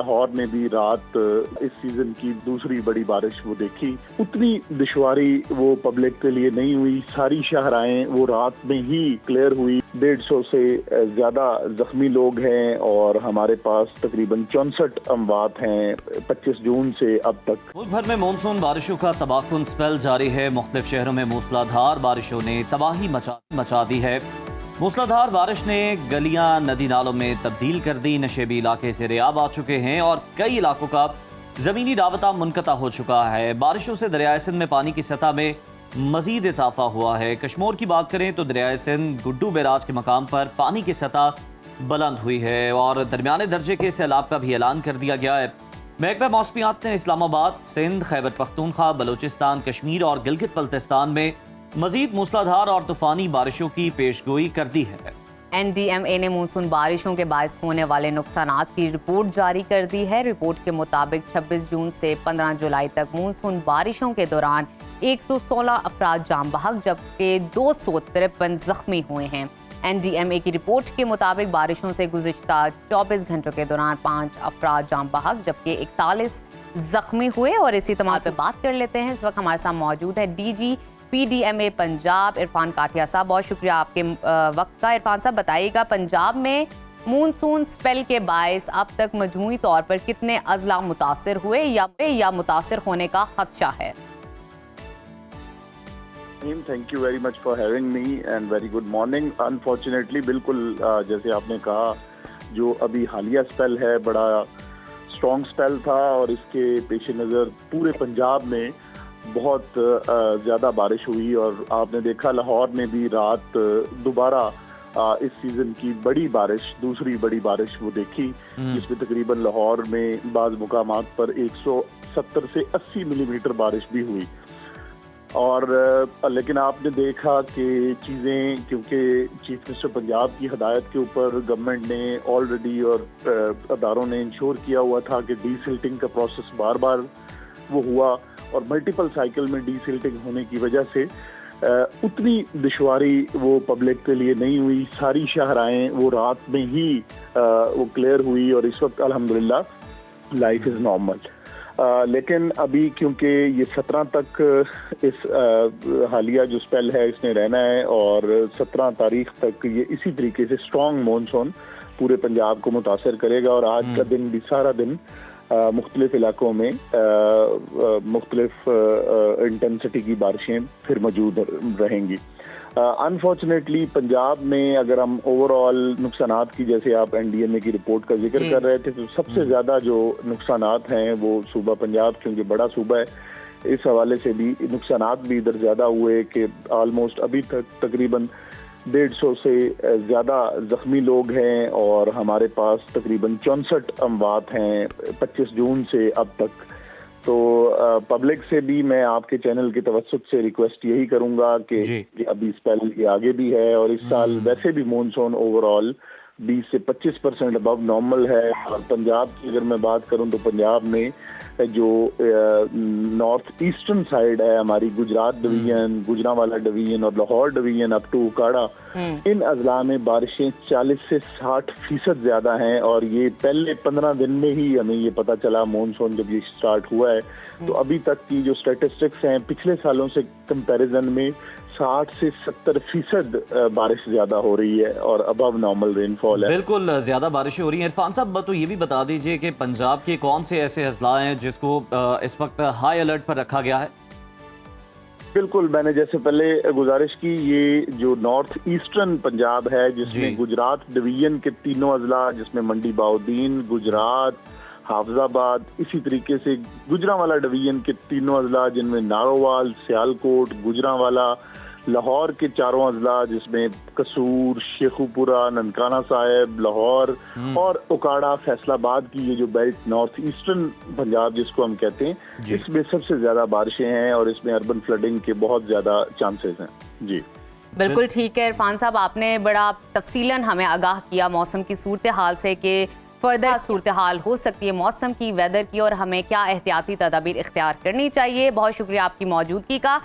लाहौर में भी रात इस सीजन की दूसरी बड़ी बारिश वो देखी। उतनी दुश्वारी वो पब्लिक के लिए नहीं हुई। सारी शाहराएं वो रात में ही क्लियर हुई। 150 से ज्यादा जख्मी लोग हैं और हमारे पास तकरीबन 64 अमवात हैं 25 जून से अब तक। मुल्क भर में मानसून बारिशों का तबाहकुन स्पेल जारी है। मुख्तलिफ शहरों में मूसलाधार बारिशों ने तबाही मचा दी है। मूसलाधार बारिश ने गलियां नदी नालों में तब्दील कर दी। नशेबी इलाके से रियाब आ चुके हैं और कई इलाकों का ज़मीनी राबता मुनक़ता हो चुका है। बारिशों से दरियाए सिंध में पानी की सतह में मजीद इजाफा हुआ है। कश्मीर की बात करें तो दरियाए सिंध गुड्डू बैराज के मकाम पर पानी की सतह बुलंद हुई है और दरमियाने दर्जे के सैलाब का भी ऐलान कर दिया गया है। महकमा मौसमियात ने इस्लामाबाद, सिंध, खैबर पख्तूनख्वा, बलूचिस्तान, कश्मीर और गिलगित बल्तिस्तान में मजीद मूसलाधार और तूफानी बारिशों की पेशगोई कर दी है। NDMA ने मानसून बारिशों के बायस होने वाले नुकसानात की रिपोर्ट जारी कर दी है। रिपोर्ट के मुताबिक 26 जून से 15 जुलाई तक मानसून बारिशों के दौरान 116 अफराद जाम बहक जबकि 253 जख्मी हुए हैं। NDMA की रिपोर्ट के मुताबिक बारिशों से गुज़िश्ता 24 घंटों के दौरान 5 अफराद जाम बहक जबकि 41 जख्मी हुए। और इसी तमाम पे बात कर लेते हैं। इस वक्त हमारे साथ मौजूद है DG PDMA पंजाब इरफान काठिया साहब। बहुत शुक्रिया आपके वक्त का। इरफान साहब बताइएगा, पंजाब में मानसून स्पेल के बायस अब तक मजमूई तौर पर कितने अजला मुतासर हुए या मुतासर होने का खदशा है? Thank you very much for having me and very good morning. Unfortunately बिल्कुल जैसे आपने कहा, जो अभी हालिया स्पेल है बड़ा स्ट्रॉन्ग स्पेल था और इसके पेश नज़र पूरे पंजाब में बहुत ज़्यादा बारिश हुई और आपने देखा लाहौर में भी रात दोबारा इस सीज़न की बड़ी बारिश, दूसरी बड़ी बारिश वो देखी, जिसमें तकरीबन लाहौर में बाज़ मुकामात पर 170 से 80 मिलीमीटर बारिश भी हुई। और लेकिन आपने देखा कि चीज़ें, क्योंकि चीफ मिनिस्टर पंजाब की हदायत के ऊपर गवर्नमेंट ने ऑलरेडी और अदारों ने इंश्योर किया हुआ था कि डीसिल्टिंग का प्रोसेस बार बार वो हुआ और मल्टीपल साइकिल में डीसिल्टिंग होने की वजह से उतनी दुश्वारी वो पब्लिक के लिए नहीं हुई। सारी शाहराएं वो रात में ही वो क्लियर हुई और इस वक्त अल्हम्दुलिल्लाह लाइफ इज़ नॉर्मल। लेकिन अभी क्योंकि ये 17 तक इस हालिया जो स्पेल है इसने रहना है और 17 तारीख तक ये इसी तरीके से स्ट्रॉन्ग मानसून पूरे पंजाब को मुतासर करेगा और आज का दिन भी सारा दिन मुख्तलिफ इलाकों में मुख्तलिफ इंटेंसिटी की बारिशें फिर मौजूद रहेंगी। अनफॉर्चुनेटली पंजाब में अगर हम ओवरऑल नुकसानात की, जैसे आप NDMA की रिपोर्ट का जिक्र कर रहे थे, तो सबसे ज़्यादा जो नुकसानात हैं वो सूबा पंजाब, क्योंकि बड़ा सूबा है, इस हवाले से भी नुकसानात भी इधर ज़्यादा हुए कि ऑलमोस्ट अभी तक तकरीबन 150 से ज़्यादा जख्मी लोग हैं और हमारे पास तकरीबन 64 अमवात हैं 25 जून से अब तक। तो पब्लिक से भी मैं आपके चैनल के तवस्सुत से रिक्वेस्ट यही करूंगा कि अभी स्पेल ये आगे भी है और इस साल वैसे भी मानसून ओवरऑल 20 से 25% अबव नॉर्मल है। और पंजाब की अगर मैं बात करूं तो पंजाब में जो नॉर्थ ईस्टर्न साइड है हमारी, गुजरात डिवीजन, गुजरांवाला डिवीजन और Lahore division up to Okara, इन अजला में बारिशें 40 से 60% ज्यादा हैं। और ये पहले 15 दिन में ही हमें ये पता चला मानसून जब ये स्टार्ट हुआ है। तो अभी तक की जो स्टैटिस्टिक्स हैं पिछले सालों से कंपैरिजन में 60 से 70% बारिश ज्यादा हो रही है और अबव नॉर्मल रेनफॉल है। बिल्कुल ज्यादा बारिशें हो रही हैं। इरफान साहब तो ये भी बता दीजिए कि पंजाब के कौन से ऐसे अजला हैं जिसको इस वक्त हाई अलर्ट पर रखा गया है? बिल्कुल, मैंने जैसे पहले गुजारिश की, ये जो नॉर्थ ईस्टर्न पंजाब है जिसमें गुजरात डिवीजन के तीनों अजला, जिसमें मंडी बाउद्दीन, गुजरात, हाफजाबाद, इसी तरीके से गुजरांवाला डिवीजन के तीनों अजला जिनमें नारोवाल, सियालकोट, गुजरांवाला, लाहौर के चारों अजला जिसमें कसूर, शेखुपुरा, ननकाना साहिब, लाहौर और उकाड़ा, फैसलाबाद की ये जो बेल्ट नॉर्थ ईस्टर्न पंजाब जिसको हम कहते हैं, इसमें सबसे ज्यादा बारिशें हैं और इसमें अर्बन फ्लडिंग के बहुत ज्यादा चांसेस हैं। जी बिल्कुल ठीक है इरफान साहब, आपने बड़ा तफसीलन हमें आगाह किया मौसम की सूरत हाल से कि फर्दर सूरत हाल हो सकती है मौसम की, वेदर की, और हमें क्या एहतियाती तदाबीर इख्तियार करनी चाहिए। बहुत शुक्रिया आपकी मौजूदगी का।